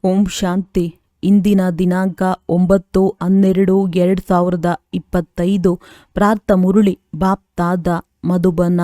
ಓಂ ಶಾಂತಿ. ಇಂದಿನ ದಿನಾಂಕ 9/12/2025. ಪ್ರಾರ್ಥ ಮುರುಳಿ ಬಾಪ್ತಾದ ಮಧುಬನ.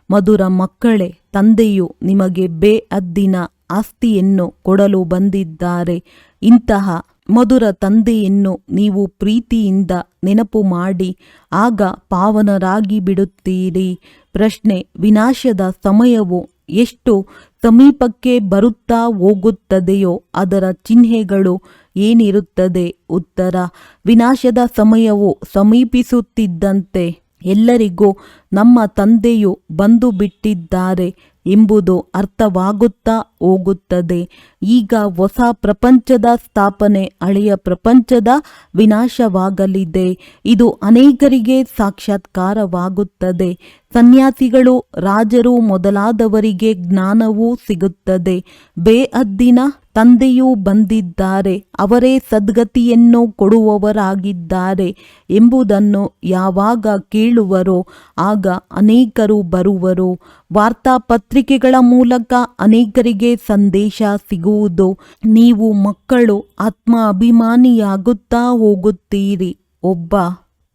ಮಧುರ ಮಕ್ಕಳೇ, ತಂದೆಯು ನಿಮಗೆ ಬೇಅದ್ದಿನ ಆಸ್ತಿಯನ್ನು ಕೊಡಲು ಬಂದಿದ್ದಾರೆ. ಇಂತಹ ಮಧುರ ತಂದೆಯನ್ನು ನೀವು ಪ್ರೀತಿಯಿಂದ ನೆನಪು ಮಾಡಿ, ಆಗ ಪಾವನರಾಗಿ ಬಿಡುತ್ತೀರಿ. ಪ್ರಶ್ನೆ: ವಿನಾಶದ ಸಮಯವು ಎಷ್ಟು ಸಮೀಪಕ್ಕೆ ಬರುತ್ತಾ ಹೋಗುತ್ತದೆಯೋ ಅದರ ಚಿಹ್ನೆಗಳು ಏನಿರುತ್ತದೆ? ಉತ್ತರ: ವಿನಾಶದ ಸಮಯವು ಸಮೀಪಿಸುತ್ತಿದ್ದಂತೆ ಎಲ್ಲರಿಗೂ ನಮ್ಮ ತಂದೆಯು ಬಂದು ಬಿಟ್ಟಿದ್ದಾರೆ ಎಂಬುದು ಅರ್ಥವಾಗುತ್ತಾ ಹೋಗುತ್ತದೆ. ಈಗ ಹೊಸ ಪ್ರಪಂಚದ ಸ್ಥಾಪನೆ ಹಳೆಯ ಪ್ರಪಂಚದ ವಿನಾಶವಾಗಲಿದೆ. ಇದು ಅನೇಕರಿಗೆ ಸಾಕ್ಷಾತ್ಕಾರವಾಗುತ್ತದೆ. ಸನ್ಯಾಸಿಗಳು, ರಾಜರು ಮೊದಲಾದವರಿಗೆ ಜ್ಞಾನವೂ ಸಿಗುತ್ತದೆ. ಬೇಅದ್ದಿನ ತಂದೆಯೂ ಬಂದಿದ್ದಾರೆ, ಅವರೇ ಸದ್ಗತಿಯನ್ನು ಕೊಡುವವರಾಗಿದ್ದಾರೆ ಎಂಬುದನ್ನು ಯಾವಾಗ ಕೇಳುವರೋ ಆಗ ಅನೇಕರು ಬರುವರು. ವಾರ್ತಾಪತ್ರಿಕೆಗಳ ಮೂಲಕ ಅನೇಕರಿಗೆ ಸಂದೇಶ ಸಿಗುವುದು. ನೀವು ಮಕ್ಕಳು ಆತ್ಮ ಅಭಿಮಾನಿಯಾಗುತ್ತಾ ಹೋಗುತ್ತೀರಿ. ಒಬ್ಬ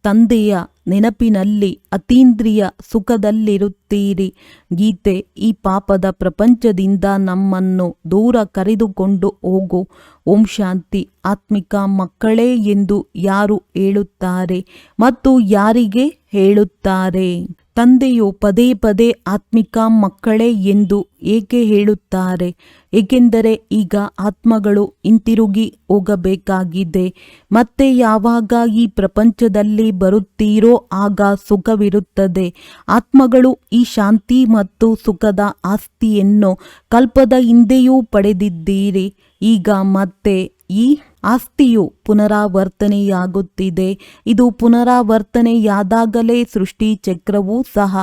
ತಂದೆಯ ನೆನಪಿನಲ್ಲಿ ಅತೀಂದ್ರಿಯ ಸುಖದಲ್ಲಿರುತ್ತೀರಿ. ಗೀತೆ: ಈ ಪಾಪದ ಪ್ರಪಂಚದಿಂದ ನಮ್ಮನ್ನು ದೂರ ಕರೆದುಕೊಂಡು ಹೋಗು. ಓಂ ಶಾಂತಿ. ಆತ್ಮಿಕ ಮಕ್ಕಳೇ ಎಂದು ಯಾರು ಹೇಳುತ್ತಾರೆ ಮತ್ತು ಯಾರಿಗೆ ಹೇಳುತ್ತಾರೆ? ತಂದೆಯು ಪದೇ ಪದೇ ಆತ್ಮಿಕ ಮಕ್ಕಳೇ ಎಂದು ಏಕೆ ಹೇಳುತ್ತಾರೆ? ಏಕೆಂದರೆ ಈಗ ಆತ್ಮಗಳು ಹಿಂತಿರುಗಿ ಹೋಗಬೇಕಾಗಿದೆ. ಮತ್ತೆ ಯಾವಾಗ ಈ ಪ್ರಪಂಚದಲ್ಲಿ ಬರುತ್ತೀರೋ ಆಗ ಸುಖವಿರುತ್ತದೆ. ಆತ್ಮಗಳು ಈ ಶಾಂತಿ ಮತ್ತು ಸುಖದ ಆಸ್ತಿಯನ್ನು ಕಲ್ಪದ ಹಿಂದೆಯೂ ಪಡೆದಿದ್ದೀರಿ. ಈಗ ಮತ್ತೆ ಈ ಆಸ್ತಿಯು ಪುನರಾವರ್ತನೆಯಾಗುತ್ತಿದೆ. ಇದು ಪುನರಾವರ್ತನೆಯಾದಾಗಲೇ ಸೃಷ್ಟಿ ಚಕ್ರವೂ ಸಹ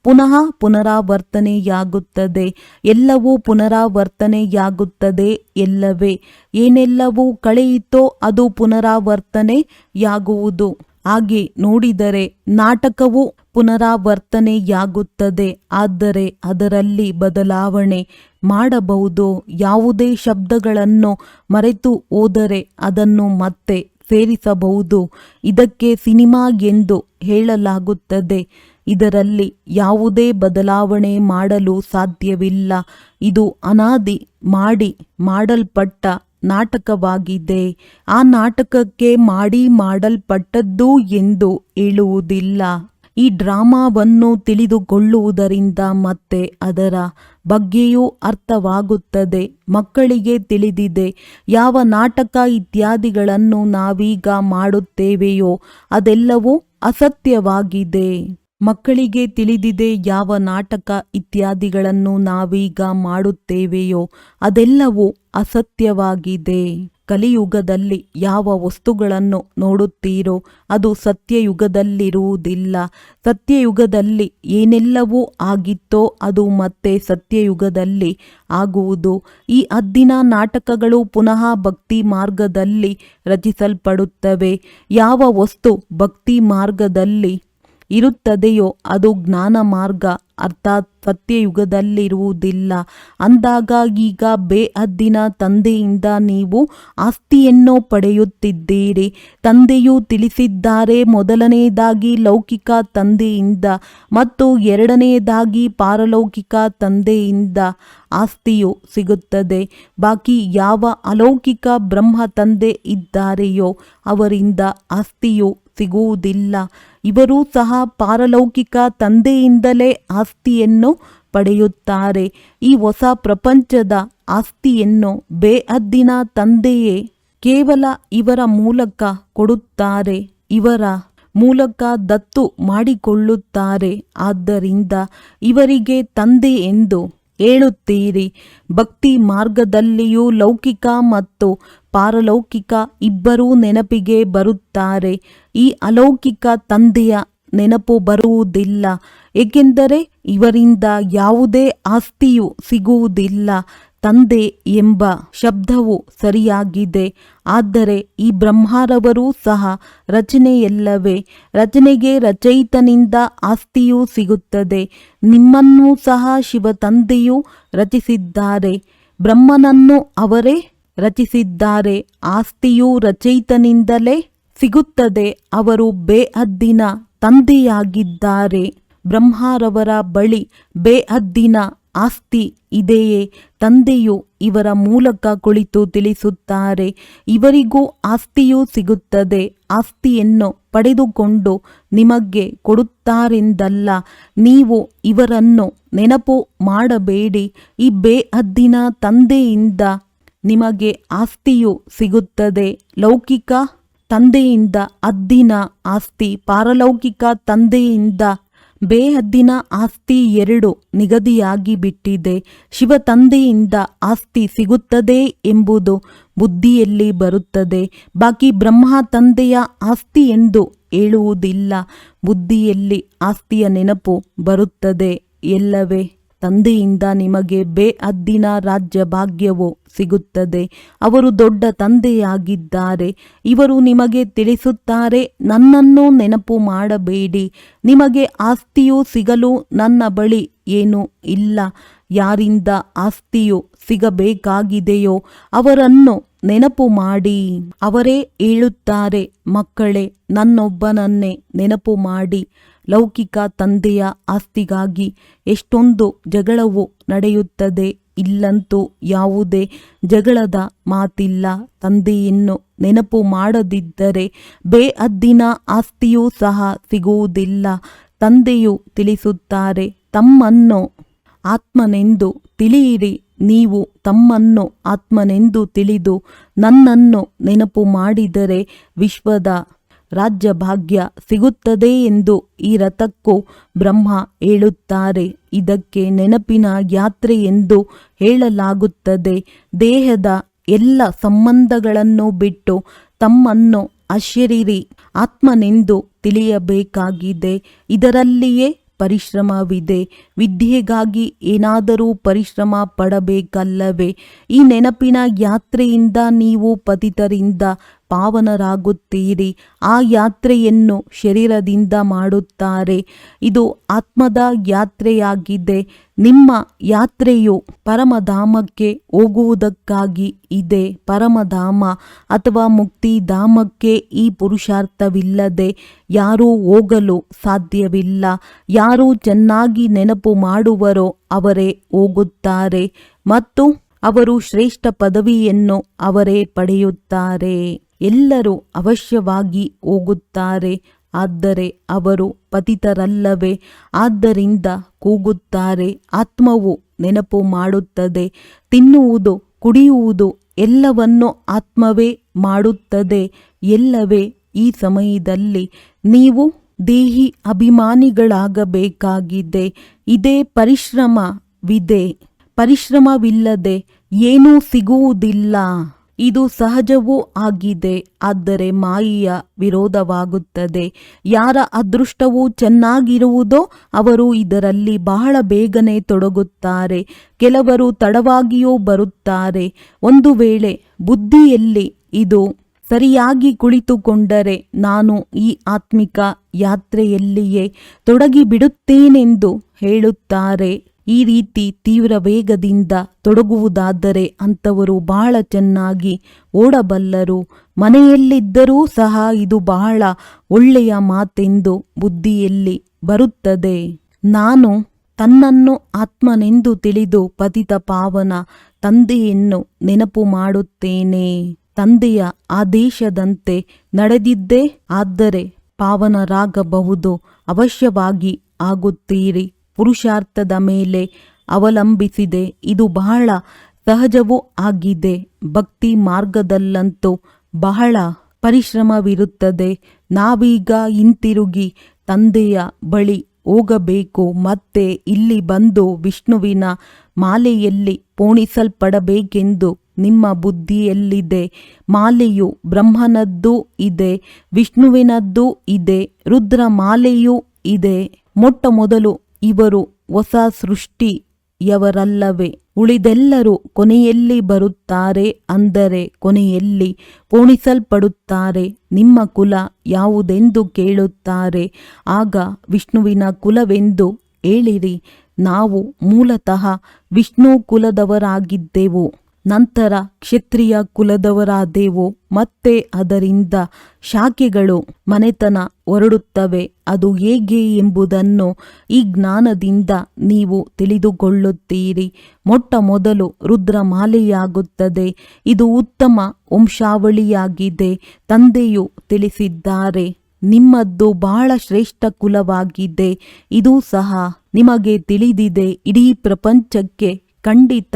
ಪುನಃ ಪುನರಾವರ್ತನೆಯಾಗುತ್ತದೆ. ಎಲ್ಲವೂ ಪುನರಾವರ್ತನೆಯಾಗುತ್ತದೆ. ಎಲ್ಲವೇ ಏನೆಲ್ಲವೂ ಕಳೆಯಿತೋ ಅದು ಪುನರಾವರ್ತನೆಯಾಗುವುದು. ಹಾಗೆ ನೋಡಿದರೆ ನಾಟಕವು ಪುನರಾವರ್ತನೆಯಾಗುತ್ತದೆ. ಆದರೆ ಅದರಲ್ಲಿ ಬದಲಾವಣೆ ಮಾಡಬಹುದು. ಯಾವುದೇ ಶಬ್ದಗಳನ್ನು ಮರೆತು ಹೋದರೆ ಅದನ್ನು ಮತ್ತೆ ಸೇರಿಸಬಹುದು. ಇದಕ್ಕೆ ಸಿನಿಮಾ ಎಂದು ಹೇಳಲಾಗುತ್ತದೆ. ಇದರಲ್ಲಿ ಯಾವುದೇ ಬದಲಾವಣೆ ಮಾಡಲು ಸಾಧ್ಯವಿಲ್ಲ. ಇದು ಅನಾದಿ ಮಾಡಿ ಮಾಡಲ್ಪಟ್ಟ ನಾಟಕವಾಗಿದೆ. ಆ ನಾಟಕಕ್ಕೆ ಮಾಡಲ್ಪಟ್ಟದ್ದು ಎಂದು ಹೇಳುವುದಿಲ್ಲ. ಈ ಡ್ರಾಮಾವನ್ನು ತಿಳಿದುಕೊಳ್ಳುವುದರಿಂದ ಮತ್ತೆ ಅದರ ಬಗ್ಗೆಯೂ ಅರ್ಥವಾಗುತ್ತದೆ. ಮಕ್ಕಳಿಗೆ ತಿಳಿದಿದೆ ಯಾವ ನಾಟಕ ಇತ್ಯಾದಿಗಳನ್ನು ನಾವೀಗ ಮಾಡುತ್ತೇವೆಯೋ ಅದೆಲ್ಲವೂ ಅಸತ್ಯವಾಗಿದೆ. ಮಕ್ಕಳಿಗೆ ತಿಳಿದಿದೆ ಯಾವ ನಾಟಕ ಇತ್ಯಾದಿಗಳನ್ನು ನಾವೀಗ ಮಾಡುತ್ತೇವೆಯೋ ಅದೆಲ್ಲವೂ ಅಸತ್ಯವಾಗಿದೆ. ಕಲಿಯುಗದಲ್ಲಿ ಯಾವ ವಸ್ತುಗಳನ್ನು ನೋಡುತ್ತೀರೋ ಅದು ಸತ್ಯಯುಗದಲ್ಲಿರುವುದಿಲ್ಲ. ಸತ್ಯಯುಗದಲ್ಲಿ ಏನೆಲ್ಲವೂ ಆಗಿತ್ತೋ ಅದು ಮತ್ತೆ ಸತ್ಯಯುಗದಲ್ಲಿ ಆಗುವುದು. ಈ ಹದ್ದಿನ ನಾಟಕಗಳು ಪುನಃ ಭಕ್ತಿ ಮಾರ್ಗದಲ್ಲಿ ರಚಿಸಲ್ಪಡುತ್ತವೆ. ಯಾವ ವಸ್ತು ಭಕ್ತಿ ಮಾರ್ಗದಲ್ಲಿ ಇರುತ್ತದೆಯೋ ಅದು ಜ್ಞಾನ ಮಾರ್ಗ ಅರ್ಥಾತ್ ಸತ್ಯಯುಗದಲ್ಲಿರುವುದಿಲ್ಲ. ಅಂದಾಗ ಈಗ ಬೇಹದ್ದಿನ ತಂದೆಯಿಂದ ನೀವು ಆಸ್ತಿಯನ್ನು ಪಡೆಯುತ್ತಿದ್ದೀರಿ. ತಂದೆಯು ತಿಳಿಸಿದ್ದಾರೆ, ಮೊದಲನೆಯದಾಗಿ ಲೌಕಿಕ ತಂದೆಯಿಂದ ಮತ್ತು ಎರಡನೆಯದಾಗಿ ಪಾರಲೌಕಿಕ ತಂದೆಯಿಂದ ಆಸ್ತಿಯು ಸಿಗುತ್ತದೆ. ಬಾಕಿ ಯಾವ ಅಲೌಕಿಕ ಬ್ರಹ್ಮ ತಂದೆ ಇದ್ದಾರೆಯೋ ಅವರಿಂದ ಆಸ್ತಿಯು ಸಿಗುವುದಿಲ್ಲ. ಇವರೂ ಸಹ ಪಾರಲೌಕಿಕ ತಂದೆಯಿಂದಲೇ ಆಸ್ತಿಯನ್ನು ಪಡೆಯುತ್ತಾರೆ. ಈ ಹೊಸ ಪ್ರಪಂಚದ ಆಸ್ತಿಯನ್ನು ಬೇಹದ್ದಿನ ತಂದೆಯೇ ಕೇವಲ ಇವರ ಮೂಲಕ ಕೊಡುತ್ತಾರೆ. ಇವರ ಮೂಲಕ ದತ್ತು ಮಾಡಿಕೊಳ್ಳುತ್ತಾರೆ. ಆದ್ದರಿಂದ ಇವರಿಗೆ ತಂದೆ ಎಂದು ಹೇಳುತ್ತೀರಿ. ಭಕ್ತಿ ಮಾರ್ಗದಲ್ಲಿಯೂ ಲೌಕಿಕ ಮತ್ತು ಪಾರಲೌಕಿಕ ಇಬ್ಬರೂ ನೆನಪಿಗೆ ಬರುತ್ತಾರೆ. ಈ ಅಲೌಕಿಕ ತಂದೆಯ ನೆನಪು ಬರುವುದಿಲ್ಲ. ಏಕೆಂದರೆ ಇವರಿಂದ ಯಾವುದೇ ಆಸ್ತಿಯು ಸಿಗುವುದಿಲ್ಲ. ತಂದೆ ಎಂಬ ಶಬ್ದವು ಸರಿಯಾಗಿದೆ. ಆದರೆ ಈ ಬ್ರಹ್ಮರವರೂ ಸಹ ರಚನೆಯಲ್ಲವೇ. ರಚನೆಗೆ ರಚಯಿತನಿಂದ ಆಸ್ತಿಯೂ ಸಿಗುತ್ತದೆ. ನಿಮ್ಮನ್ನೂ ಸಹ ಶಿವ ತಂದೆಯು ರಚಿಸಿದ್ದಾರೆ. ಬ್ರಹ್ಮನನ್ನು ಅವರೇ ರಚಿಸಿದ್ದಾರೆ. ಆಸ್ತಿಯು ರಚಯಿತನಿಂದಲೇ ಸಿಗುತ್ತದೆ. ಅವರು ಬೇಹದ್ದಿನ ತಂದೆಯಾಗಿದ್ದಾರೆ. ಬ್ರಹ್ಮರವರ ಬಳಿ ಬೇಹದ್ದಿನ ಆಸ್ತಿ ಇದೆಯೇ? ತಂದೆಯು ಇವರ ಮೂಲಕ ಕುಳಿತು ತಿಳಿಸುತ್ತಾರೆ. ಇವರಿಗೂ ಆಸ್ತಿಯೂ ಸಿಗುತ್ತದೆ. ಆಸ್ತಿಯನ್ನು ಪಡೆದುಕೊಂಡು ನಿಮಗೆ ಕೊಡುತ್ತಾರೆಂದಲ್ಲ. ನೀವು ಇವರನ್ನು ನೆನಪು ಮಾಡಬೇಡಿ. ಈ ಬೇಹದ್ದಿನ ತಂದೆಯಿಂದ ನಿಮಗೆ ಆಸ್ತಿಯು ಸಿಗುತ್ತದೆ. ಲೌಕಿಕ ತಂದೆಯಿಂದ ಹದ್ದಿನ ಆಸ್ತಿ, ಪಾರಲೌಕಿಕ ತಂದೆಯಿಂದ ಬೇಹದ್ದಿನ ಆಸ್ತಿ ಎರಡು ನಿಗದಿಯಾಗಿ ಬಿಟ್ಟಿದೆ. ಶಿವ ತಂದೆಯಿಂದ ಆಸ್ತಿ ಸಿಗುತ್ತದೆ ಎಂಬುದು ಬುದ್ಧಿಯಲ್ಲಿ ಬರುತ್ತದೆ. ಬಾಕಿ ಬ್ರಹ್ಮ ತಂದೆಯ ಆಸ್ತಿ ಎಂದು ಹೇಳುವುದಿಲ್ಲ. ಬುದ್ಧಿಯಲ್ಲಿ ಆಸ್ತಿಯ ನೆನಪು ಬರುತ್ತದೆ ಎಲ್ಲವೇ. ತಂದೆಯಿಂದ ನಿಮಗೆ ಬೇಹದ್ದಿನ ರಾಜ್ಯ ಭಾಗ್ಯವು ಸಿಗುತ್ತದೆ. ಅವರು ದೊಡ್ಡ ತಂದೆಯಾಗಿದ್ದಾರೆ. ಇವರು ನಿಮಗೆ ತಿಳಿಸುತ್ತಾರೆ, ನನ್ನನ್ನು ನೆನಪು ಮಾಡಬೇಡಿ. ನಿಮಗೆ ಆಸ್ತಿಯು ಸಿಗಲು ನನ್ನ ಬಳಿ ಏನೂ ಇಲ್ಲ. ಯಾರಿಂದ ಆಸ್ತಿಯು ಸಿಗಬೇಕಾಗಿದೆಯೋ ಅವರನ್ನು ನೆನಪು ಮಾಡಿ. ಅವರೇ ಹೇಳುತ್ತಾರೆ, ಮಕ್ಕಳೇ, ನನ್ನೊಬ್ಬನನ್ನೇ ನೆನಪು ಮಾಡಿ. ಲೌಕಿಕ ತಂದೆಯ ಆಸ್ತಿಗಾಗಿ ಎಷ್ಟೊಂದು ಜಗಳವು ನಡೆಯುತ್ತದೆ. ಇಲ್ಲಂತೂ ಯಾವುದೇ ಜಗಳದ ಮಾತಿಲ್ಲ. ತಂದೆಯನ್ನು ನೆನಪು ಮಾಡದಿದ್ದರೆ ಬೇಹದ್ದಿನ ಆಸ್ತಿಯೂ ಸಹ ಸಿಗುವುದಿಲ್ಲ. ತಂದೆಯು ತಿಳಿಸುತ್ತಾರೆ, ತಮ್ಮನ್ನು ಆತ್ಮನೆಂದು ತಿಳಿಯಿರಿ. ನೀವು ತಮ್ಮನ್ನು ಆತ್ಮನೆಂದು ತಿಳಿದು ನನ್ನನ್ನು ನೆನಪು ಮಾಡಿದರೆ ವಿಶ್ವದ ರಾಜ್ಯಭಾಗ್ಯ ಸಿಗುತ್ತದೆ ಎಂದು ಈ ರಥಕ್ಕೂ ಬ್ರಹ್ಮ ಹೇಳುತ್ತಾರೆ. ಇದಕ್ಕೆ ನೆನಪಿನ ಯಾತ್ರೆ ಎಂದು ಹೇಳಲಾಗುತ್ತದೆ. ದೇಹದ ಎಲ್ಲ ಸಂಬಂಧಗಳನ್ನು ಬಿಟ್ಟು ತಮ್ಮನ್ನು ಅಶರೀರಿ ಆತ್ಮನೆಂದು ತಿಳಿಯಬೇಕಾಗಿದೆ. ಇದರಲ್ಲಿಯೇ ಪರಿಶ್ರಮವಿದೆ. ವಿದ್ಯೆಗಾಗಿ ಏನಾದರೂ ಪರಿಶ್ರಮ ಪಡಬೇಕಲ್ಲವೇ? ಈ ನೆನಪಿನ ಯಾತ್ರೆಯಿಂದ ನೀವು ಪತಿತರಿಂದ ಪಾವನರಾಗುತ್ತೀರಿ. ಆ ಯಾತ್ರೆಯನ್ನು ಶರೀರದಿಂದ ಮಾಡುತ್ತಾರೆ. ಇದು ಆತ್ಮದ ಯಾತ್ರೆಯಾಗಿದೆ. ನಿಮ್ಮ ಯಾತ್ರೆಯು ಪರಮಧಾಮಕ್ಕೆ ಹೋಗುವುದಕ್ಕಾಗಿ ಇದೆ. ಪರಮಧಾಮ ಅಥವಾ ಮುಕ್ತಿಧಾಮಕ್ಕೆ ಈ ಪುರುಷಾರ್ಥವಿಲ್ಲದೆ ಯಾರೂ ಹೋಗಲು ಸಾಧ್ಯವಿಲ್ಲ. ಯಾರು ಚೆನ್ನಾಗಿ ನೆನಪು ಮಾಡುವರೋ ಅವರೇ ಹೋಗುತ್ತಾರೆ ಮತ್ತು ಅವರು ಶ್ರೇಷ್ಠ ಪದವಿಯನ್ನು ಅವರೇ ಪಡೆಯುತ್ತಾರೆ. ಎಲ್ಲರೂ ಅವಶ್ಯವಾಗಿ ಹೋಗುತ್ತಾರೆ, ಆದರೆ ಅವರು ಪತಿತರಲ್ಲವೇ? ಆದ್ದರಿಂದ ಕೂಗುತ್ತಾರೆ. ಆತ್ಮವು ನೆನಪು ಮಾಡುತ್ತದೆ. ತಿನ್ನುವುದು, ಕುಡಿಯುವುದು ಎಲ್ಲವನ್ನು ಆತ್ಮವೇ ಮಾಡುತ್ತದೆ ಎಲ್ಲವೇ. ಈ ಸಮಯದಲ್ಲಿ ನೀವು ದೇಹಿ ಅಭಿಮಾನಿಗಳಾಗಬೇಕಾಗಿದೆ. ಇದೇ ಪರಿಶ್ರಮವಿದೆ. ಪರಿಶ್ರಮವಿಲ್ಲದೆ ಏನೂ ಸಿಗುವುದಿಲ್ಲ. ಇದು ಸಹಜವೂ ಆಗಿದೆ. ಆದರೆ ಮಾಯೆಯ ವಿರೋಧವಾಗುತ್ತದೆ. ಯಾರ ಅದೃಷ್ಟವು ಚೆನ್ನಾಗಿರುವುದೋ ಅವರು ಇದರಲ್ಲಿ ಬಹಳ ಬೇಗನೆ ತೊಡಗುತ್ತಾರೆ. ಕೆಲವರು ತಡವಾಗಿಯೂ ಬರುತ್ತಾರೆ. ಒಂದು ವೇಳೆ ಬುದ್ಧಿಯಲ್ಲಿ ಇದು ಸರಿಯಾಗಿ ಕುಳಿತುಕೊಂಡರೆ ನಾನು ಈ ಆತ್ಮಿಕ ಯಾತ್ರೆಯಲ್ಲಿಯೇ ತೊಡಗಿಬಿಡುತ್ತೇನೆಂದು ಹೇಳುತ್ತಾರೆ. ಈ ರೀತಿ ತೀವ್ರ ವೇಗದಿಂದ ತೊಡಗುವುದಾದರೆ ಅಂಥವರು ಬಹಳ ಚೆನ್ನಾಗಿ ಓಡಬಲ್ಲರು. ಮನೆಯಲ್ಲಿದ್ದರೂ ಸಹ ಇದು ಬಹಳ ಒಳ್ಳೆಯ ಮಾತೆಂದು ಬುದ್ಧಿಯಲ್ಲಿ ಬರುತ್ತದೆ. ನಾನು ತನ್ನನ್ನು ಆತ್ಮನೆಂದು ತಿಳಿದು ಪತಿತ ಪಾವನ ತಂದೆಯನ್ನು ನೆನಪು ಮಾಡುತ್ತೇನೆ. ತಂದೆಯ ಆದೇಶದಂತೆ ನಡೆದಿದ್ದೇ ಆದರೆ ಪಾವನರಾಗಬಹುದು. ಅವಶ್ಯವಾಗಿ ಆಗುತ್ತೀರಿ. ಪುರುಷಾರ್ಥದ ಮೇಲೆ ಅವಲಂಬಿಸಿದೆ. ಇದು ಬಹಳ ಸಹಜವೂ ಆಗಿದೆ. ಭಕ್ತಿ ಮಾರ್ಗದಲ್ಲಂತೂ ಬಹಳ ಪರಿಶ್ರಮವಿರುತ್ತದೆ. ನಾವೀಗ ಹಿಂತಿರುಗಿ ತಂದೆಯ ಬಳಿ ಹೋಗಬೇಕು. ಮತ್ತೆ ಇಲ್ಲಿ ಬಂದು ವಿಷ್ಣುವಿನ ಮಾಲೆಯಲ್ಲಿ ಪೋಣಿಸಲ್ಪಡಬೇಕೆಂದು ನಿಮ್ಮ ಬುದ್ಧಿಯಲ್ಲಿದೆ. ಮಾಲೆಯು ಬ್ರಹ್ಮನದ್ದೂ ಇದೆ, ವಿಷ್ಣುವಿನದ್ದೂ ಇದೆ, ರುದ್ರ ಮಾಲೆಯೂ ಇದೆ. ಮೊಟ್ಟ ಮೊದಲು ಇವರು ಹೊಸ ಸೃಷ್ಟಿಯವರಲ್ಲವೇ? ಉಳಿದೆಲ್ಲರೂ ಕೊನೆಯಲ್ಲಿ ಬರುತ್ತಾರೆ. ಅಂದರೆ ಕೊನೆಯಲ್ಲಿ ಪೋಣಿಸಲ್ಪಡುತ್ತಾರೆ. ನಿಮ್ಮ ಕುಲ ಯಾವುದೆಂದು ಕೇಳುತ್ತಾರೆ. ಆಗ ವಿಷ್ಣುವಿನ ಕುಲವೆಂದು ಹೇಳಿರಿ. ನಾವು ಮೂಲತಃ ವಿಷ್ಣು ಕುಲದವರಾಗಿದ್ದೆವು. ನಂತರ ಕ್ಷತ್ರಿಯ ಕುಲದವರಾದೆವು. ಮತ್ತೆ ಅದರಿಂದ ಶಾಖೆಗಳು ಮನೆತನ ಹೊರಡುತ್ತವೆ. ಅದು ಹೇಗೆ ಎಂಬುದನ್ನು ಈ ಜ್ಞಾನದಿಂದ ನೀವು ತಿಳಿದುಕೊಳ್ಳುತ್ತೀರಿ. ಮೊಟ್ಟ ಮೊದಲು ರುದ್ರಮಾಲೆಯಾಗುತ್ತದೆ. ಇದು ಉತ್ತಮ ವಂಶಾವಳಿಯಾಗಿದೆ. ತಂದೆಯು ತಿಳಿಸಿದ್ದಾರೆ, ನಿಮ್ಮದ್ದು ಬಹಳ ಶ್ರೇಷ್ಠ ಕುಲವಾಗಿದೆ. ಇದೂ ಸಹ ನಿಮಗೆ ತಿಳಿದಿದೆ. ಇಡೀ ಪ್ರಪಂಚಕ್ಕೆ ಖಂಡಿತ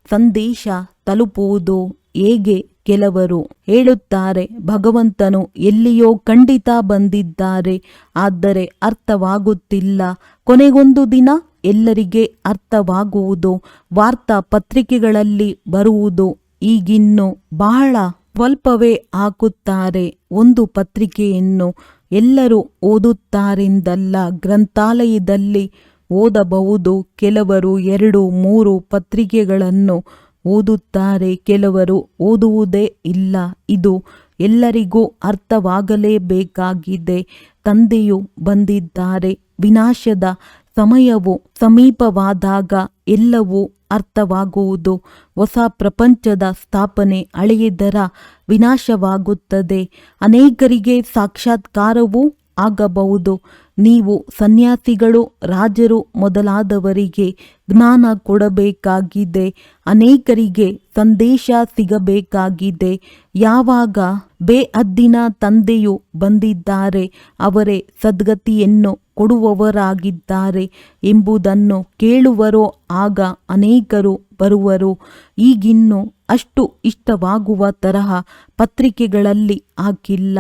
ಸಂದೇಶ ತಲುಪುವುದು ಹೇಗೆ? ಕೆಲವರು ಹೇಳುತ್ತಾರೆ, ಭಗವಂತನು ಎಲ್ಲಿಯೋ ಖಂಡಿತ ಬಂದಿದ್ದಾರೆ, ಆದರೆ ಅರ್ಥವಾಗುತ್ತಿಲ್ಲ. ಕೊನೆಗೊಂದು ದಿನ ಎಲ್ಲರಿಗೆ ಅರ್ಥವಾಗುವುದು. ವಾರ್ತಾ ಪತ್ರಿಕೆಗಳಲ್ಲಿ ಬರುವುದು. ಈಗಿನ್ನು ಬಹಳ ಸ್ವಲ್ಪವೇ ಹಾಕುತ್ತಾರೆ. ಒಂದು ಪತ್ರಿಕೆಯನ್ನು ಎಲ್ಲರೂ ಓದುತ್ತಾರೆಂದಲ್ಲ, ಗ್ರಂಥಾಲಯದಲ್ಲಿ ಓದಬಹುದು. ಕೆಲವರು 2-3 ಪತ್ರಿಕೆಗಳನ್ನು ಓದುತ್ತಾರೆ, ಕೆಲವರು ಓದುವುದೇ ಇಲ್ಲ. ಇದು ಎಲ್ಲರಿಗೂ ಅರ್ಥವಾಗಲೇಬೇಕಾಗಿದೆ. ತಂದೆಯು ಬಂದಿದ್ದಾರೆ. ವಿನಾಶದ ಸಮಯವು ಸಮೀಪವಾದಾಗ ಎಲ್ಲವೂ ಅರ್ಥವಾಗುವುದು. ಹೊಸ ಪ್ರಪಂಚದ ಸ್ಥಾಪನೆ ಹಳೆಯದರ ವಿನಾಶವಾಗುತ್ತದೆ. ಅನೇಕರಿಗೆ ಸಾಕ್ಷಾತ್ಕಾರವೂ ಆಗಬಹುದು. ನೀವು ಸನ್ಯಾಸಿಗಳು, ರಾಜರು ಮೊದಲಾದವರಿಗೆ ಜ್ಞಾನ ಕೊಡಬೇಕಾಗಿದೆ. ಅನೇಕರಿಗೆ ಸಂದೇಶ ಸಿಗಬೇಕಾಗಿದೆ. ಯಾವಾಗ ಬೇಹದ್ದಿನ ತಂದೆಯು ಬಂದಿದ್ದಾರೆ, ಅವರೇ ಸದ್ಗತಿಯನ್ನು ಕೊಡುವವರಾಗಿದ್ದಾರೆ ಎಂಬುದನ್ನು ಕೇಳುವರೋ ಆಗ ಅನೇಕರು ಬರುವರು. ಈಗಿನ್ನು ಅಷ್ಟು ಇಷ್ಟವಾಗುವ ತರಹ ಪತ್ರಿಕೆಗಳಲ್ಲಿ ಹಾಕಿಲ್ಲ.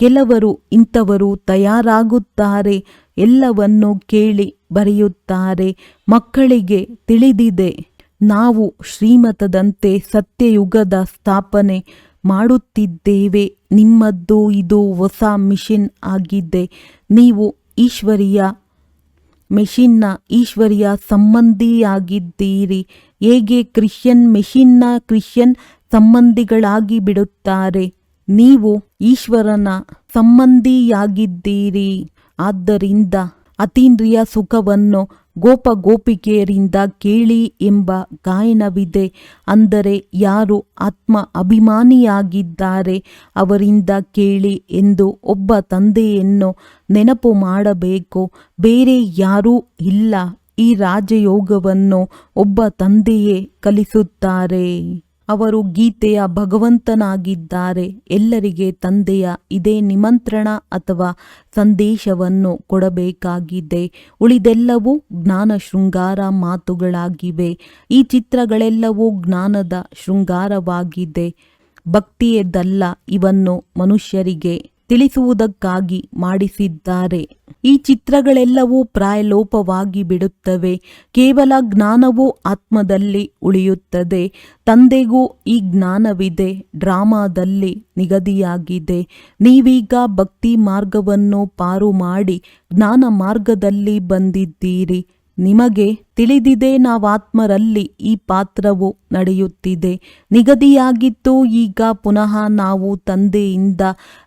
ಕೆಲವರು ಇಂಥವರು ತಯಾರಾಗುತ್ತಾರೆ, ಎಲ್ಲವನ್ನು ಕೇಳಿ ಬರೆಯುತ್ತಾರೆ. ಮಕ್ಕಳಿಗೆ ತಿಳಿದಿದೆ, ನಾವು ಶ್ರೀಮತದಂತೆ ಸತ್ಯಯುಗದ ಸ್ಥಾಪನೆ ಮಾಡುತ್ತಿದ್ದೇವೆ. ನಿಮ್ಮದ್ದು ಇದು ಹೊಸ ಮಿಷನ್ ಆಗಿದೆ. ನೀವು ಈಶ್ವರಿಯ ಮೆಷಿನ್ನ ಈಶ್ವರಿಯ ಸಂಬಂಧಿಯಾಗಿದ್ದೀರಿ. ಹೇಗೆ ಕ್ರಿಶ್ಚಿಯನ್ ಮೆಷಿನ್ನ ಕ್ರಿಶ್ಚಿಯನ್ ಸಂಬಂಧಿಗಳಾಗಿ ಬಿಡುತ್ತಾರೆ, ನೀವು ಈಶ್ವರನ ಸಂಬಂಧಿಯಾಗಿದ್ದೀರಿ. ಆದ್ದರಿಂದ ಅತೀಂದ್ರಿಯ ಸುಖವನ್ನು ಗೋಪಿಕೆಯರಿಂದ ಕೇಳಿ ಎಂಬ ಗಾಯನವಿದೆ. ಅಂದರೆ ಯಾರು ಆತ್ಮ ಅಭಿಮಾನಿಯಾಗಿದ್ದಾರೆ ಅವರಿಂದ ಕೇಳಿ ಎಂದು ಒಬ್ಬ ತಂದೆಯನ್ನು ನೆನಪು ಮಾಡಬೇಕು. ಬೇರೆ ಯಾರೂ ಇಲ್ಲ. ಈ ರಾಜಯೋಗವನ್ನು ಒಬ್ಬ ತಂದೆಯೇ ಕಲಿಸುತ್ತಾರೆ. ಅವರು ಗೀತೆಯ ಭಗವಂತನಾಗಿದ್ದಾರೆ. ಎಲ್ಲರಿಗೆ ತಂದೆಯ ಇದೇ ನಿಮಂತ್ರಣ ಅಥವಾ ಸಂದೇಶವನ್ನು ಕೊಡಬೇಕಾಗಿದೆ. ಉಳಿದೆಲ್ಲವೂ ಜ್ಞಾನ ಶೃಂಗಾರ ಮಾತುಗಳಾಗಿವೆ. ಈ ಚಿತ್ರಗಳೆಲ್ಲವೂ ಜ್ಞಾನದ ಶೃಂಗಾರವಾಗಿದೆ, ಭಕ್ತಿಯದಲ್ಲ. ಇವನ್ನು ಮನುಷ್ಯರಿಗೆ ತಿಳಿಸುವುದಕ್ಕಾಗಿ ಮಾಡಿಸಿದ್ದಾರೆ. ಈ ಚಿತ್ರಗಳೆಲ್ಲವೂ ಪ್ರಾಯಲೋಪವಾಗಿ ಬಿಡುತ್ತವೆ. ಕೇವಲ ಜ್ಞಾನವು ಆತ್ಮದಲ್ಲಿ ಉಳಿಯುತ್ತದೆ. ತಂದೆಗೂ ಈ ಜ್ಞಾನವಿದೆ, ಡ್ರಾಮಾದಲ್ಲಿ ನಿಗದಿಯಾಗಿದೆ. ನೀವೀಗ ಭಕ್ತಿ ಮಾರ್ಗವನ್ನು ಪಾರು ಮಾಡಿ ಜ್ಞಾನ ಮಾರ್ಗದಲ್ಲಿ ಬಂದಿದ್ದೀರಿ. ನಿಮಗೆ ತಿಳಿದಿದೆ, ನಾವಾತ್ಮರಲ್ಲಿ ಈ ಪಾತ್ರವು ನಡೆಯುತ್ತಿದೆ. ನಿಗದಿಯಾಗಿತ್ತು. ಈಗ ಪುನಃ ನಾವು ತಂದೆಯಿಂದ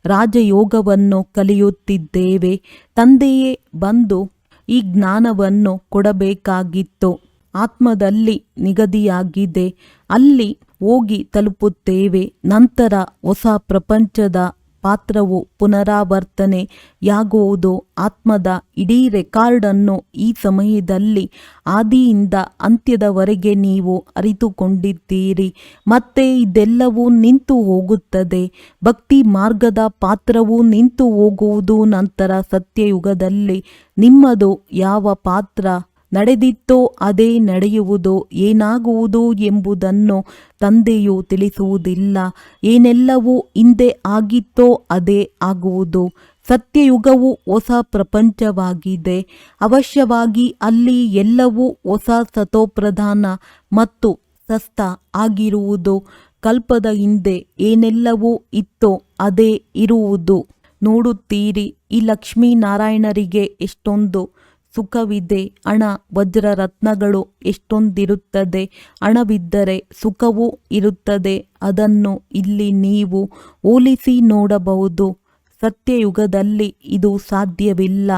ರಾಜಯೋಗವನ್ನು ಕಲಿಯುತ್ತಿದ್ದೇವೆ. ತಂದೆಯೇ ಬಂದು ಈ ಜ್ಞಾನವನ್ನು ಕೊಡಬೇಕಾಗಿತ್ತು. ಆತ್ಮದಲ್ಲಿ ನಿಗದಿಯಾಗಿದೆ. ಅಲ್ಲಿ ಹೋಗಿ ತಲುಪುತ್ತೇವೆ. ನಂತರ ಹೊಸ ಪ್ರಪಂಚದ ಪಾತ್ರವು ಪುನರಾವರ್ತನೆಯಾಗುವುದು. ಆತ್ಮದ ಇಡೀ ರೆಕಾರ್ಡನ್ನು ಈ ಸಮಯದಲ್ಲಿ ಆದಿಯಿಂದ ಅಂತ್ಯದವರೆಗೆ ನೀವು ಅರಿತುಕೊಂಡಿದ್ದೀರಿ. ಮತ್ತೆ ಇದೆಲ್ಲವೂ ನಿಂತು ಹೋಗುತ್ತದೆ. ಭಕ್ತಿ ಮಾರ್ಗದ ಪಾತ್ರವು ನಿಂತು ಹೋಗುವುದು. ನಂತರ ಸತ್ಯಯುಗದಲ್ಲಿ ನಿಮ್ಮದು ಯಾವ ಪಾತ್ರ ನಡೆದಿತ್ತೋ ಅದೇ ನಡೆಯುವುದು. ಏನಾಗುವುದು ಎಂಬುದನ್ನು ತಂದೆಯು ತಿಳಿಸುವುದಿಲ್ಲ. ಏನೆಲ್ಲವೂ ಹಿಂದೆ ಆಗಿತ್ತೋ ಅದೇ ಆಗುವುದು. ಸತ್ಯಯುಗವು ಹೊಸ ಪ್ರಪಂಚವಾಗಿದೆ. ಅವಶ್ಯವಾಗಿ ಅಲ್ಲಿ ಎಲ್ಲವೂ ಹೊಸ ಸತೋಪ್ರಧಾನ ಮತ್ತು ಸಸ್ತ ಆಗಿರುವುದು. ಕಲ್ಪದ ಹಿಂದೆ ಏನೆಲ್ಲವೂ ಇತ್ತೋ ಅದೇ ಇರುವುದು. ನೋಡುತ್ತೀರಿ, ಈ ಲಕ್ಷ್ಮೀನಾರಾಯಣರಿಗೆ ಎಷ್ಟೊಂದು ಸುಖವಿದೆ. ಹಣ ವಜ್ರ ರತ್ನಗಳು ಎಷ್ಟೊಂದಿರುತ್ತದೆ. ಹಣವಿದ್ದರೆ ಸುಖವೂ ಇರುತ್ತದೆ. ಅದನ್ನು ಇಲ್ಲಿ ನೀವು ಹೋಲಿಸಿ ನೋಡಬಹುದು. ಸತ್ಯಯುಗದಲ್ಲಿ ಇದು ಸಾಧ್ಯವಿಲ್ಲ.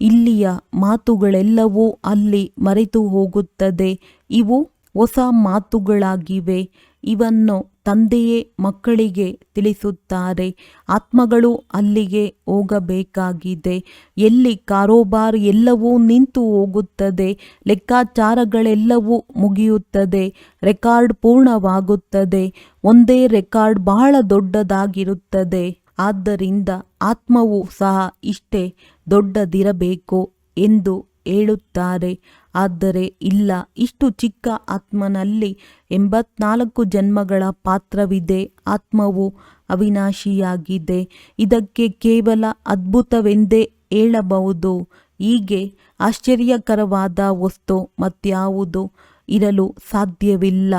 ಇಲ್ಲಿಯ ಮಾತುಗಳೆಲ್ಲವೂ ಅಲ್ಲಿ ಮರೆತು ಹೋಗುತ್ತದೆ. ಇವು ಹೊಸ ಮಾತುಗಳಾಗಿವೆ. ಇವನ್ನು ತಂದೆಯೇ ಮಕ್ಕಳಿಗೆ ತಿಳಿಸುತ್ತಾರೆ. ಆತ್ಮಗಳು ಅಲ್ಲಿಗೆ ಹೋಗಬೇಕಾಗಿದೆ. ಎಲ್ಲಿ ಕಾರೋಬಾರ್ ಎಲ್ಲವೂ ನಿಂತು ಹೋಗುತ್ತದೆ, ಲೆಕ್ಕಾಚಾರಗಳೆಲ್ಲವೂ ಮುಗಿಯುತ್ತದೆ, ರೆಕಾರ್ಡ್ ಪೂರ್ಣವಾಗುತ್ತದೆ. ಒಂದೇ ರೆಕಾರ್ಡ್ ಬಹಳ ದೊಡ್ಡದಾಗಿರುತ್ತದೆ. ಆದ್ದರಿಂದ ಆತ್ಮವು ಸಹ ಇಷ್ಟೇ ದೊಡ್ಡದಿರಬೇಕು ಎಂದು ಹೇಳುತ್ತಾರೆ. ಆದರೆ ಇಲ್ಲ, ಇಷ್ಟು ಚಿಕ್ಕ ಆತ್ಮನಲ್ಲಿ 84 ಜನ್ಮಗಳ ಪಾತ್ರವಿದೆ. ಆತ್ಮವು ಅವಿನಾಶಿಯಾಗಿದೆ. ಇದಕ್ಕೆ ಕೇವಲ ಅದ್ಭುತವೆಂದೇ ಹೇಳಬಹುದು. ಹೀಗೆ ಆಶ್ಚರ್ಯಕರವಾದ ವಸ್ತು ಮತ್ಯಾವುದು ಇರಲು ಸಾಧ್ಯವಿಲ್ಲ.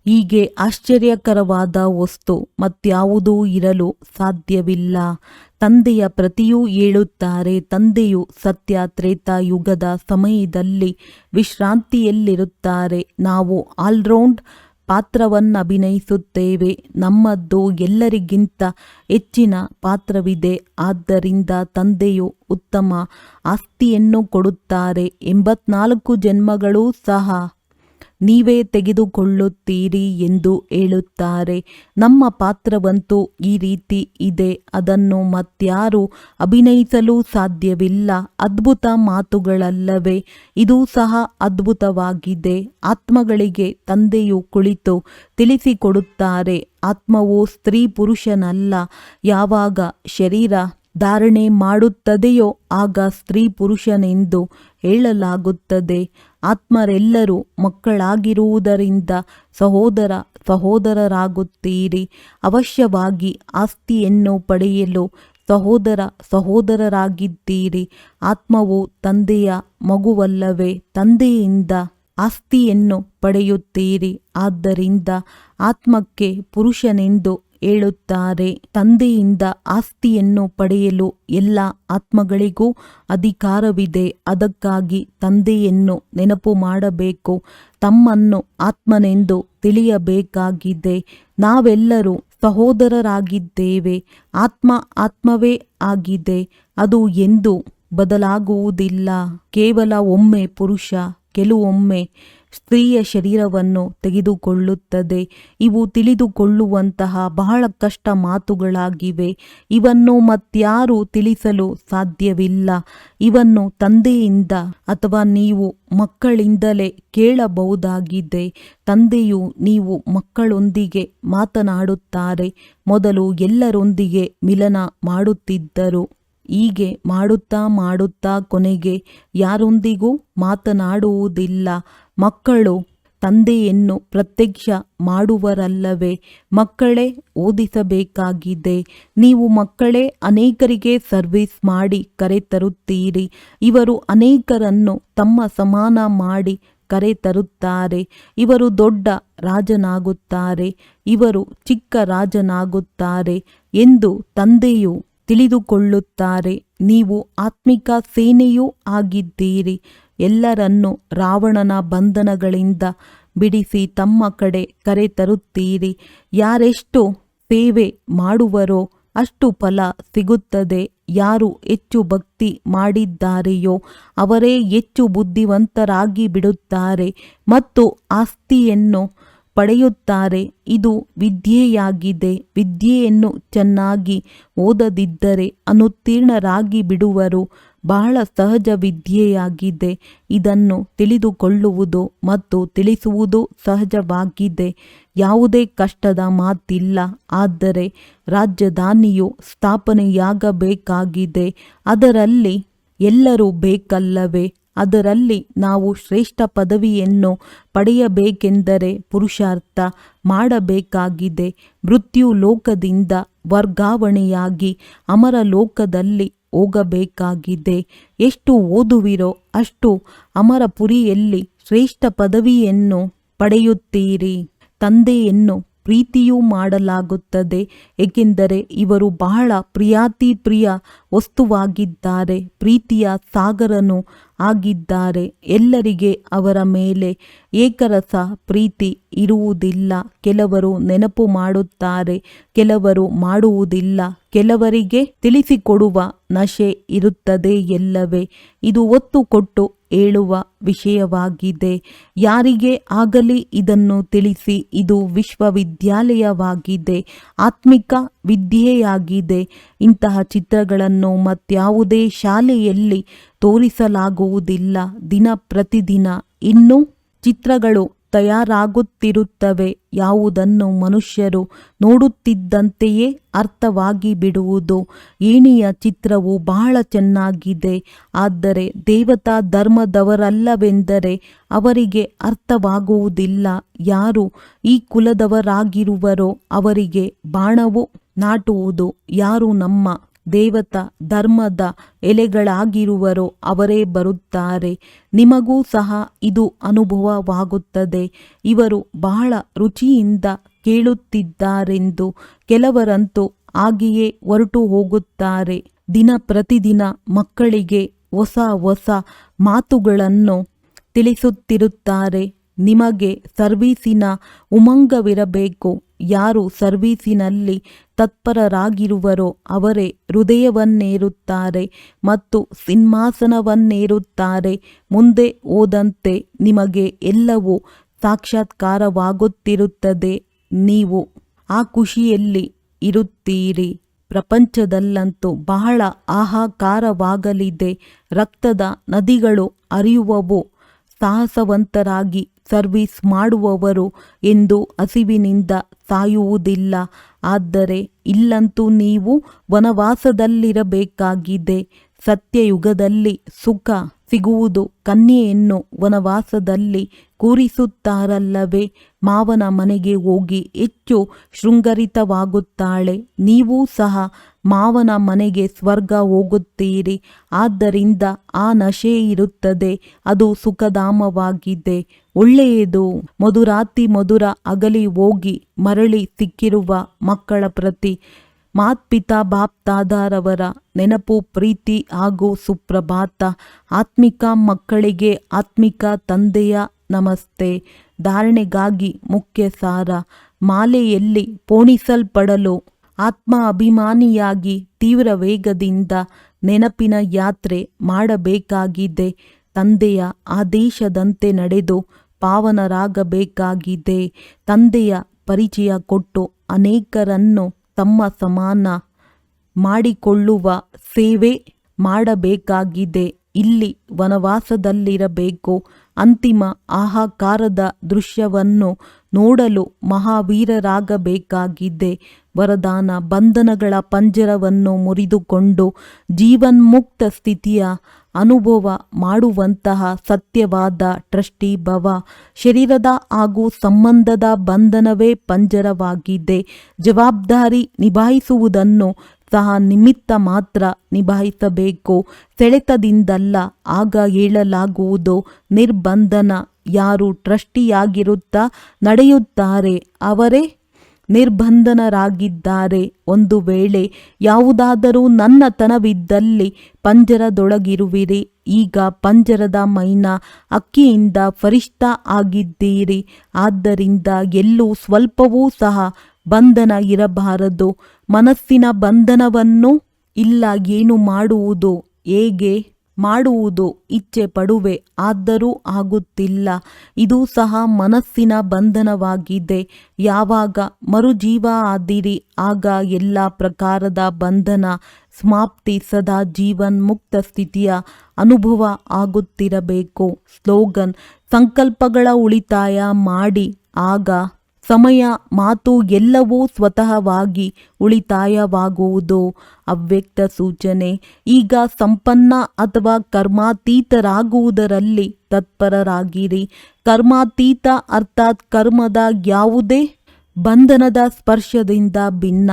ಹೀಗೆ ಆಶ್ಚರ್ಯಕರವಾದ ವಸ್ತು ಮತ್ಯಾವುದೂ ಇರಲು ಸಾಧ್ಯವಿಲ್ಲ. ತಂದೆಯ ಪ್ರತಿಯೂ ಹೇಳುತ್ತಾರೆ. ತಂದೆಯು ಸತ್ಯ ತ್ರೇತಾಯುಗದ ಸಮಯದಲ್ಲಿ ವಿಶ್ರಾಂತಿಯಲ್ಲಿರುತ್ತಾರೆ. ನಾವು ಆಲ್ರೌಂಡ್ ಪಾತ್ರವನ್ನಭಿನಯಿಸುತ್ತೇವೆ. ನಮ್ಮದ್ದು ಎಲ್ಲರಿಗಿಂತ ಹೆಚ್ಚಿನ ಪಾತ್ರವಿದೆ. ಆದ್ದರಿಂದ ತಂದೆಯು ಉತ್ತಮ ಆಸ್ತಿಯನ್ನು ಕೊಡುತ್ತಾರೆ. 84 ಜನ್ಮಗಳೂ ಸಹ ನೀವೇ ತೆಗೆದುಕೊಳ್ಳುತ್ತೀರಿ ಎಂದು ಹೇಳುತ್ತಾರೆ. ನಮ್ಮ ಪಾತ್ರವಂತೂ ಈ ರೀತಿ ಇದೆ. ಅದನ್ನು ಮತ್ಯಾರೂ ಅಭಿನಯಿಸಲು ಸಾಧ್ಯವಿಲ್ಲ. ಅದ್ಭುತ ಮಾತುಗಳಲ್ಲವೇ? ಇದು ಸಹ ಅದ್ಭುತವಾಗಿದೆ. ಆತ್ಮಗಳಿಗೆ ತಂದೆಯು ಕುಳಿತು ತಿಳಿಸಿಕೊಡುತ್ತಾರೆ. ಆತ್ಮವು ಸ್ತ್ರೀ ಪುರುಷನಲ್ಲ. ಯಾವಾಗ ಶರೀರ ಧಾರಣೆ ಮಾಡುತ್ತದೆಯೋ ಆಗ ಸ್ತ್ರೀ ಪುರುಷನೆಂದು ಹೇಳಲಾಗುತ್ತದೆ. ಆತ್ಮರೆಲ್ಲರೂ ಮಕ್ಕಳಾಗಿರುವುದರಿಂದ ಸಹೋದರರಾಗುತ್ತೀರಿ. ಅವಶ್ಯವಾಗಿ ಆಸ್ತಿಯನ್ನು ಪಡೆಯಲು ಸಹೋದರರಾಗಿದ್ದೀರಿ. ಆತ್ಮವು ತಂದೆಯ ಮಗುವಲ್ಲವೇ? ತಂದೆಯಿಂದ ಆಸ್ತಿಯನ್ನು ಪಡೆಯುತ್ತೀರಿ. ಆದ್ದರಿಂದ ಆತ್ಮಕ್ಕೆ ಪುರುಷನೆಂದು ಹೇಳುತ್ತಾರೆ. ತಂದೆಯಿಂದ ಆಸ್ತಿಯನ್ನು ಪಡೆಯಲು ಎಲ್ಲ ಆತ್ಮಗಳಿಗೂ ಅಧಿಕಾರವಿದೆ. ಅದಕ್ಕಾಗಿ ತಂದೆಯನ್ನು ನೆನಪು ಮಾಡಬೇಕು. ತಮ್ಮನ್ನು ಆತ್ಮನೆಂದು ತಿಳಿಯಬೇಕಾಗಿದೆ. ನಾವೆಲ್ಲರೂ ಸಹೋದರರಾಗಿದ್ದೇವೆ. ಆತ್ಮವೇ ಆಗಿದೆ. ಅದು ಎಂದೂ ಬದಲಾಗುವುದಿಲ್ಲ. ಕೇವಲ ಒಮ್ಮೆ ಪುರುಷ, ಕೆಲವೊಮ್ಮೆ ಸ್ತ್ರೀಯ ಶರೀರವನ್ನು ತೆಗೆದುಕೊಳ್ಳುತ್ತದೆ. ಇವು ತಿಳಿದುಕೊಳ್ಳುವಂತಹ ಬಹಳ ಕಷ್ಟ ಮಾತುಗಳಾಗಿವೆ. ಇವನ್ನು ಮತ್ಯಾರೂ ತಿಳಿಸಲು ಸಾಧ್ಯವಿಲ್ಲ. ಇವನ್ನು ತಂದೆಯಿಂದ ಅಥವಾ ನೀವು ಮಕ್ಕಳಿಂದಲೇ ಕೇಳಬಹುದಾಗಿದೆ. ತಂದೆಯು ನೀವು ಮಕ್ಕಳೊಂದಿಗೆ ಮಾತನಾಡುತ್ತಾರೆ. ಮೊದಲು ಎಲ್ಲರೊಂದಿಗೆ ಮಿಲನ ಮಾಡುತ್ತಿದ್ದರು. ಹೀಗೆ ಮಾಡುತ್ತಾ ಕೊನೆಗೆ ಯಾರೊಂದಿಗೂ ಮಾತನಾಡುವುದಿಲ್ಲ. ಮಕ್ಕಳು ತಂದೆಯನ್ನು ಪ್ರತ್ಯಕ್ಷ ಮಾಡುವರಲ್ಲವೇ? ಮಕ್ಕಳೇ ಓದಿಸಬೇಕಾಗಿದೆ. ನೀವು ಮಕ್ಕಳೇ ಅನೇಕರಿಗೆ ಸರ್ವಿಸ್ ಮಾಡಿ ಕರೆತರುತ್ತೀರಿ. ಇವರು ಅನೇಕರನ್ನು ತಮ್ಮ ಸಮಾನ ಮಾಡಿ ಕರೆತರುತ್ತಾರೆ. ಇವರು ದೊಡ್ಡ ರಾಜನಾಗುತ್ತಾರೆ, ಇವರು ಚಿಕ್ಕ ರಾಜನಾಗುತ್ತಾರೆ ಎಂದು ತಂದೆಯು ತಿಳಿದುಕೊಳ್ಳುತ್ತಾರೆ. ನೀವು ಆತ್ಮಿಕ ಸೇನೆಯೂ ಆಗಿದ್ದೀರಿ. ಎಲ್ಲರನ್ನೂ ರಾವಣನ ಬಂಧನಗಳಿಂದ ಬಿಡಿಸಿ ತಮ್ಮ ಕಡೆ ಕರೆತರುತ್ತೀರಿ. ಯಾರೆಷ್ಟು ಸೇವೆ ಮಾಡುವರೋ ಅಷ್ಟು ಫಲ ಸಿಗುತ್ತದೆ. ಯಾರು ಹೆಚ್ಚು ಭಕ್ತಿ ಮಾಡಿದ್ದಾರೆಯೋ ಅವರೇ ಹೆಚ್ಚು ಬುದ್ಧಿವಂತರಾಗಿ ಬಿಡುತ್ತಾರೆ ಮತ್ತು ಆಸ್ತಿಯನ್ನು ಪಡೆಯುತ್ತಾರೆ. ಇದು ವಿದ್ಯೆಯಾಗಿದೆ. ವಿದ್ಯೆಯನ್ನು ಚೆನ್ನಾಗಿ ಓದದಿದ್ದರೆ ಅನುತ್ತೀರ್ಣರಾಗಿ ಬಿಡುವರು. ಬಹಳ ಸಹಜ ವಿದ್ಯೆಯಾಗಿದೆ. ಇದನ್ನು ತಿಳಿದುಕೊಳ್ಳುವುದು ಮತ್ತು ತಿಳಿಸುವುದು ಸಹಜವಾಗಿದೆ. ಯಾವುದೇ ಕಷ್ಟದ ಮಾತಿಲ್ಲ. ಆದರೆ ರಾಜಧಾನಿಯು ಸ್ಥಾಪನೆಯಾಗಬೇಕಾಗಿದೆ. ಅದರಲ್ಲಿ ಎಲ್ಲರೂ ಬೇಕಲ್ಲವೇ? ಅದರಲ್ಲಿ ನಾವು ಶ್ರೇಷ್ಠ ಪದವಿಯನ್ನು ಪಡೆಯಬೇಕೆಂದರೆ ಪುರುಷಾರ್ಥ ಮಾಡಬೇಕಾಗಿದೆ. ಮೃತ್ಯು ಲೋಕದಿಂದ ವರ್ಗಾವಣೆಯಾಗಿ ಅಮರ ಲೋಕದಲ್ಲಿ ಹೋಗಬೇಕಾಗಿದೆ. ಎಷ್ಟು ಓದುವಿರೋ ಅಷ್ಟು ಅಮರಪುರಿಯಲ್ಲಿ ಶ್ರೇಷ್ಠ ಪದವಿಯನ್ನು ಪಡೆಯುತ್ತೀರಿ. ತಂದೆಯನ್ನು ಪ್ರೀತಿಯೂ ಮಾಡಲಾಗುತ್ತದೆ, ಏಕೆಂದರೆ ಇವರು ಬಹಳ ಪ್ರಿಯ ವಸ್ತುವಾಗಿದ್ದಾರೆ. ಪ್ರೀತಿಯ ಸಾಗರನು ಆಗಿದ್ದಾರೆ. ಎಲ್ಲರಿಗೆ ಅವರ ಮೇಲೆ ಏಕರಸ ಪ್ರೀತಿ ಇರುವುದಿಲ್ಲ. ಕೆಲವರು ನೆನಪು ಮಾಡುತ್ತಾರೆ, ಕೆಲವರು ಮಾಡುವುದಿಲ್ಲ. ಕೆಲವರಿಗೆ ತಿಳಿಸಿಕೊಡುವ ನಶೆ ಇರುತ್ತದೆ ಎಲ್ಲವೇ. ಇದು ಒತ್ತು ಕೊಟ್ಟು ಹೇಳುವ ವಿಷಯವಾಗಿದೆ. ಯಾರಿಗೆ ಆಗಲಿ ಇದನ್ನು ತಿಳಿಸಿ. ಇದು ವಿಶ್ವವಿದ್ಯಾಲಯವಾಗಿದೆ, ಆತ್ಮಿಕ ವಿದ್ಯೆಯಾಗಿದೆ. ಇಂತಹ ಚಿತ್ರಗಳನ್ನು ಮತ್ಯಾವುದೇ ಶಾಲೆಯಲ್ಲಿ ತೋರಿಸಲಾಗುವುದಿಲ್ಲ. ದಿನ ಪ್ರತಿದಿನ ಇನ್ನೂ ಚಿತ್ರಗಳು ತಯಾರಾಗುತ್ತಿರುತ್ತವೆ. ಯಾವುದನ್ನು ಮನುಷ್ಯರು ನೋಡುತ್ತಿದ್ದಂತೆಯೇ ಅರ್ಥವಾಗಿ ಬಿಡುವುದು. ಏಣಿಯ ಚಿತ್ರವು ಬಹಳ ಚೆನ್ನಾಗಿದೆ, ಆದರೆ ದೇವತಾ ಧರ್ಮದವರಲ್ಲವೆಂದರೆ ಅವರಿಗೆ ಅರ್ಥವಾಗುವುದಿಲ್ಲ. ಯಾರು ಈ ಕುಲದವರಾಗಿರುವರೋ ಅವರಿಗೆ ಬಾಣವು ನಾಟುವುದು. ಯಾರು ನಮ್ಮ ದೇವತಾ ಧರ್ಮದ ಎಲೆಗಳಾಗಿರುವರೋ ಅವರೇ ಬರುತ್ತಾರೆ. ನಿಮಗೂ ಸಹ ಇದು ಅನುಭವವಾಗುತ್ತದೆ. ಇವರು ಬಹಳ ರುಚಿಯಿಂದ ಕೇಳುತ್ತಿದ್ದಾರೆಂದು. ಕೆಲವರಂತೂ ಹಾಗೆಯೇ ಹೊರಟು ಹೋಗುತ್ತಾರೆ. ದಿನ ಪ್ರತಿದಿನ ಮಕ್ಕಳಿಗೆ ಹೊಸ ಹೊಸ ಮಾತುಗಳನ್ನು ತಿಳಿಸುತ್ತಿರುತ್ತಾರೆ. ನಿಮಗೆ ಸರ್ವೀಸಿನ ಉಮಂಗವಿರಬೇಕು. ಯಾರು ಸರ್ವೀಸಿನಲ್ಲಿ ತತ್ಪರರಾಗಿರುವರೋ ಅವರೇ ಹೃದಯವನ್ನೇರುತ್ತಾರೆ ಮತ್ತು ಸಿಂಹಾಸನವನ್ನೇರುತ್ತಾರೆ. ಮುಂದೆ ಹೋದಂತೆ ನಿಮಗೆ ಎಲ್ಲವೂ ಸಾಕ್ಷಾತ್ಕಾರವಾಗುತ್ತಿರುತ್ತದೆ. ನೀವು ಆ ಖುಷಿಯಲ್ಲಿ ಇರುತ್ತೀರಿ. ಪ್ರಪಂಚದಲ್ಲಂತೂ ಬಹಳ ಹಾಹಾಕಾರವಾಗಲಿದೆ. ರಕ್ತದ ನದಿಗಳು ಹರಿಯುವವು. ಸಾಹಸವಂತರಾಗಿ ಸರ್ವೀಸ್ ಮಾಡುವವರು ಎಂದು ಹಸಿವಿನಿಂದ ಸಾಯುವುದಿಲ್ಲ. ಆದರೆ ಇಲ್ಲಂತೂ ನೀವು ವನವಾಸದಲ್ಲಿರಬೇಕಾಗಿದೆ. ಸತ್ಯಯುಗದಲ್ಲಿ ಸುಖ ಸಿಗುವುದು. ಕನ್ಯೆಯನ್ನು ವನವಾಸದಲ್ಲಿ ಕೂರಿಸುತ್ತಾರಲ್ಲವೇ? ಮಾವನ ಮನೆಗೆ ಹೋಗಿ ಹೆಚ್ಚು ಶೃಂಗರಿತವಾಗುತ್ತಾಳೆ. ನೀವೂ ಸಹ ಮಾವನ ಮನೆಗೆ ಸ್ವರ್ಗ ಹೋಗುತ್ತೀರಿ. ಆದ್ದರಿಂದ ಆ ನಶೆ ಇರುತ್ತದೆ. ಅದು ಸುಖಧಾಮವಾಗಿದೆ. ಒಳ್ಳೆಯದು. ಮಧುರಾತಿ ಮಧುರ ಅಗಲಿ ಹೋಗಿ ಮರಳಿ ಸಿಕ್ಕಿರುವ ಮಕ್ಕಳ ಪ್ರತಿ ಮಾತ್ಪಿತಾ ಬಾಪ್ದಾದಾರವರ ನೆನಪು, ಪ್ರೀತಿ ಹಾಗೂ ಸುಪ್ರಭಾತ. ಆತ್ಮಿಕ ಮಕ್ಕಳಿಗೆ ಆತ್ಮಿಕ ತಂದೆಯ ನಮಸ್ತೆ. ಧಾರಣೆಗಾಗಿ ಮುಖ್ಯ ಸಾರ. ಮಾಲೆಯಲ್ಲಿ ಪೋಣಿಸಲ್ಪಡಲು ಆತ್ಮ ಅಭಿಮಾನಿಯಾಗಿ ತೀವ್ರ ವೇಗದಿಂದ ನೆನಪಿನ ಯಾತ್ರೆ ಮಾಡಬೇಕಾಗಿದೆ. ತಂದೆಯ ಆದೇಶದಂತೆ ನಡೆದು ಪಾವನರಾಗಬೇಕಾಗಿದೆ. ತಂದೆಯ ಪರಿಚಯ ಕೊಟ್ಟು ಅನೇಕರನ್ನು ತಮ್ಮ ಸಮಾನ ಮಾಡಿಕೊಳ್ಳುವ ಸೇವೆ ಮಾಡಬೇಕಾಗಿದೆ. ಇಲ್ಲಿ ವನವಾಸದಲ್ಲಿರಬೇಕು. ಅಂತಿಮ ಹಾಹಾಕಾರದ ದೃಶ್ಯವನ್ನು ನೋಡಲು ಮಹಾವೀರರಾಗಬೇಕಾಗಿದೆ. ವರದಾನ. ಬಂಧನಗಳ ಪಂಜರವನ್ನು ಮುರಿದುಕೊಂಡು ಜೀವನ್ಮುಕ್ತ ಸ್ಥಿತಿಯ ಅನುಭವ ಮಾಡುವಂತಹ ಸತ್ಯವಾದ ಟ್ರಸ್ಟಿ ಭವ. ಶರೀರದ ಹಾಗೂ ಸಂಬಂಧದ ಬಂಧನವೇ ಪಂಜರವಾಗಿದೆ. ಜವಾಬ್ದಾರಿ ನಿಭಾಯಿಸುವುದನ್ನು ಸಹ ನಿಮಿತ್ತ ಮಾತ್ರ ನಿಭಾಯಿಸಬೇಕು, ಸೆಳೆತದಿಂದಲ್ಲ. ಆಗ ಹೇಳಲಾಗುವುದು ನಿರ್ಬಂಧನ. ಯಾರು ಟ್ರಸ್ಟಿಯಾಗಿರುತ್ತಾ ನಡೆಯುತ್ತಾರೆ ಅವರೇ ನಿರ್ಬಂಧನರಾಗಿದ್ದಾರೆ. ಒಂದು ವೇಳೆ ಯಾವುದಾದರೂ ನನ್ನತನವಿದ್ದಲ್ಲಿ ಪಂಜರದೊಳಗಿರುವಿರಿ. ಈಗ ಪಂಜರದ ಮೈನ ಅಕ್ಕಿಯಿಂದ ಫರಿಷ್ಠ ಆಗಿದ್ದೀರಿ. ಆದ್ದರಿಂದ ಎಲ್ಲೂ ಸ್ವಲ್ಪವೂ ಸಹ ಬಂಧನ ಇರಬಾರದು. ಮನಸ್ಸಿನ ಬಂಧನವನ್ನು ಇಲ್ಲ. ಏನು ಮಾಡುವುದು, ಹೇಗೆ ಮಾಡುವುದು ಇಚ್ಛೆ ಪಡುವೆ, ಆದರೂ ಆಗುತ್ತಿಲ್ಲ. ಇದು ಸಹ ಮನಸ್ಸಿನ ಬಂಧನವಾಗಿದೆ. ಯಾವಾಗ ಮರುಜೀವ ಆದಿರಿ ಆಗ ಎಲ್ಲ ಪ್ರಕಾರದ ಬಂಧನ ಸಮಾಪ್ತಿ. ಸದಾ ಜೀವನ್ ಮುಕ್ತ ಸ್ಥಿತಿಯ ಅನುಭವ ಆಗುತ್ತಿರಬೇಕು. ಸ್ಲೋಗನ್. ಸಂಕಲ್ಪಗಳ ಉಳಿತಾಯ ಮಾಡಿ. ಆಗ ಸಮಯ, ಮಾತು ಎಲ್ಲವೂ ಸ್ವತಃವಾಗಿ ಉಳಿತಾಯವಾಗುವುದು. ಅವ್ಯಕ್ತ ಸೂಚನೆ. ಈಗ ಸಂಪನ್ನ ಅಥವಾ ಕರ್ಮಾತೀತರಾಗುವುದರಲ್ಲಿ ತತ್ಪರರಾಗಿರಿ. ಕರ್ಮಾತೀತ ಅರ್ಥಾತ್ ಕರ್ಮದ ಯಾವುದೇ ಬಂಧನದ ಸ್ಪರ್ಶದಿಂದ ಭಿನ್ನ.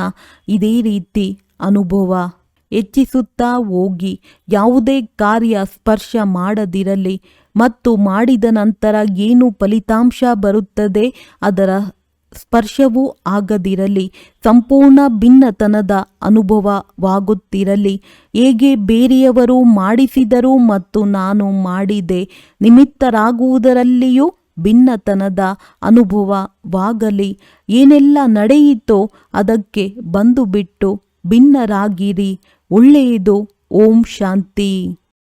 ಇದೇ ರೀತಿ ಅನುಭವ ಹೆಚ್ಚಿಸುತ್ತಾ ಹೋಗಿ. ಯಾವುದೇ ಕಾರ್ಯ ಸ್ಪರ್ಶ ಮಾಡದಿರಲಿ ಮತ್ತು ಮಾಡಿದ ನಂತರ ಏನು ಫಲಿತಾಂಶ ಬರುತ್ತದೆ ಅದರ ಸ್ಪರ್ಶವೂ ಆಗದಿರಲಿ. ಸಂಪೂರ್ಣ ಭಿನ್ನತನದ ಅನುಭವವಾಗುತ್ತಿರಲಿ. ಹೇಗೆ ಬೇರೆಯವರು ಮಾಡಿಸಿದರು ಮತ್ತು ನಾನು ಮಾಡಿದೆ, ನಿಮಿತ್ತರಾಗುವುದರಲ್ಲಿಯೂ ಭಿನ್ನತನದ ಅನುಭವವಾಗಲಿ. ಏನೆಲ್ಲ ನಡೆಯಿತೋ ಅದಕ್ಕೆ ಬಂದು ಬಿಟ್ಟು ಭಿನ್ನರಾಗಿರಿ. ಒಳ್ಳೆಯದು. ಓಂ ಶಾಂತಿ.